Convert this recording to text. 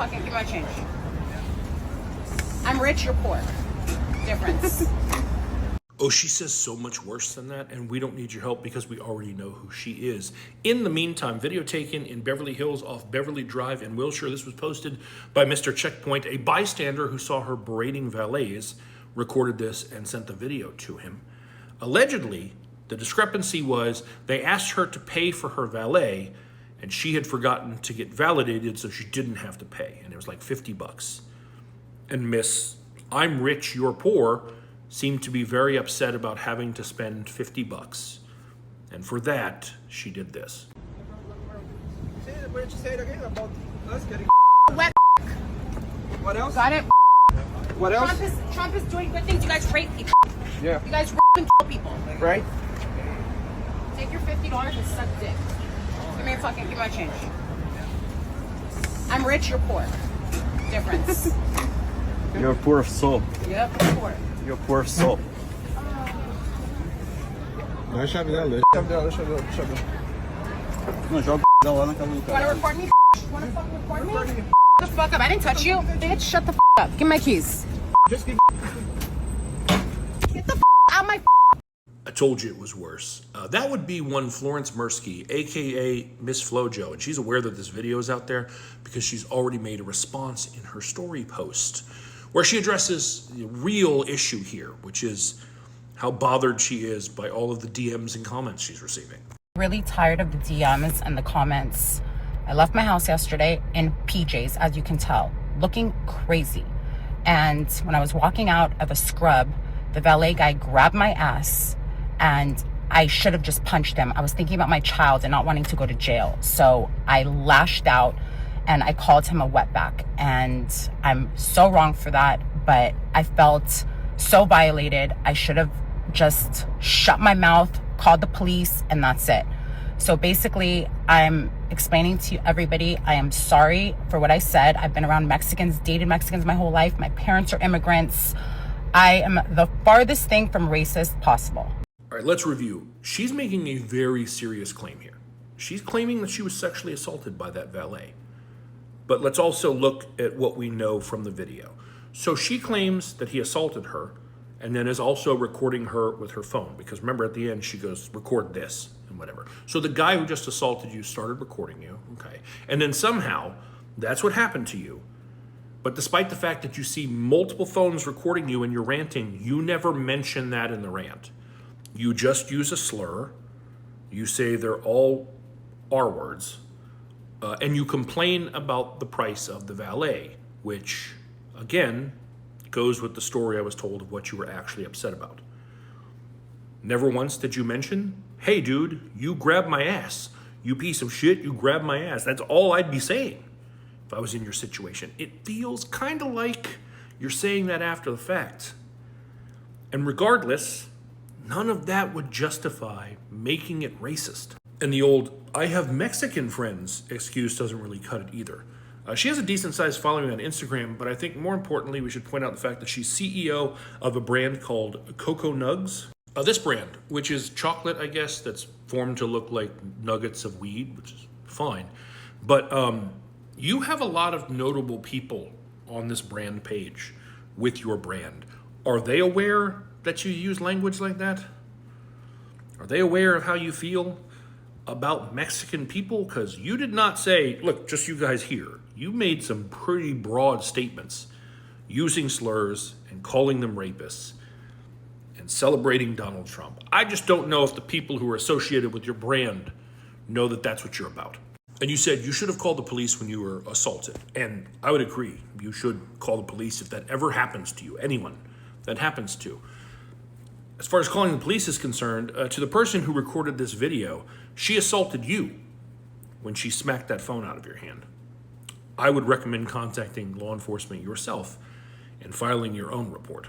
Fucking give me my change. I'm rich, you're poor. Difference. Oh, she says so much worse than that, and we don't need your help because we already know who she is. In the meantime, video taken in Beverly Hills off Beverly Drive in Wilshire. This was posted by Mr. Checkpoint. A bystander who saw her berating valets recorded this and sent the video to him. Allegedly, the discrepancy was they asked her to pay for her valet, and she had forgotten to get validated, so she didn't have to pay. And it was like $50. And Miss I'm rich, you're poor seemed to be very upset about having to spend $50. And for that, she did this. Why did you say it again about us getting Wet. What else? Got it? What else? Trump is doing good things. You guys rape people. Yeah. You guys rape and kill people. Right? Take your $50 and suck dick. Give me your fucking, give me my change. I'm rich, you're poor. Difference. You're poor of soul. Yep, poor. You're poor of soul. Dá a chave dela, Deixa eu ver. Não, joga o lá na casa do You cara. wanna record me? You wanna fucking record me? Shut the fuck up. I didn't touch you. Bitch, shut the fuck up. Give me my keys. Just give Get the out my I told you it was worse. That would be one Florence Mirsky, aka Miss Flojo, and she's aware that this video is out there because she's already made a response in her story post where she addresses the real issue here, which is how bothered she is by all of the DMs and comments she's receiving. Really tired of the DMs and the comments. I left my house yesterday in PJs, as you can tell, looking crazy. And when I was walking out of a scrub, the valet guy grabbed my ass and I should have just punched him. I was thinking about my child and not wanting to go to jail. So I lashed out and I called him a wetback. And I'm so wrong for that, but I felt so violated. I should have just shut my mouth, called the police, and that's it. So basically, I'm explaining to everybody, I am sorry for what I said. I've been around Mexicans, dated Mexicans my whole life. My parents are immigrants. I am the farthest thing from racist possible. All right, let's review. She's making a very serious claim here. She's claiming that she was sexually assaulted by that valet. But let's also look at what we know from the video. So she claims that he assaulted her and then is also recording her with her phone. Because remember, at the end, she goes, record this and whatever. So the guy who just assaulted you started recording you, okay? And then somehow, that's what happened to you. But despite the fact that you see multiple phones recording you and you're ranting, you never mention that in the rant. You just use a slur. You say they're all R words. And you complain about the price of the valet, which, again, goes with the story I was told of what you were actually upset about. Never once did you mention, hey, dude, you grabbed my ass. You piece of shit, you grabbed my ass. That's all I'd be saying if I was in your situation. It feels kind of like you're saying that after the fact. And regardless, none of that would justify making it racist. And the old, I have Mexican friends excuse doesn't really cut it either. She has a decent-sized following on Instagram, but I think more importantly, we should point out the fact that she's CEO of a brand called Coco Nugs. This brand, which is chocolate, I guess, that's formed to look like nuggets of weed, which is fine. But you have a lot of notable people on this brand page with your brand. Are they aware that you use language like that? Are they aware of how you feel about Mexican people? Because you did not say, look, just you guys here. You made some pretty broad statements using slurs and calling them rapists and celebrating Donald Trump. I just don't know if the people who are associated with your brand know that that's what you're about. And you said you should have called the police when you were assaulted. And I would agree. You should call the police if that ever happens to you, anyone that happens to. As far as calling the police is concerned, to the person who recorded this video, she assaulted you when she smacked that phone out of your hand. I would recommend contacting law enforcement yourself and filing your own report.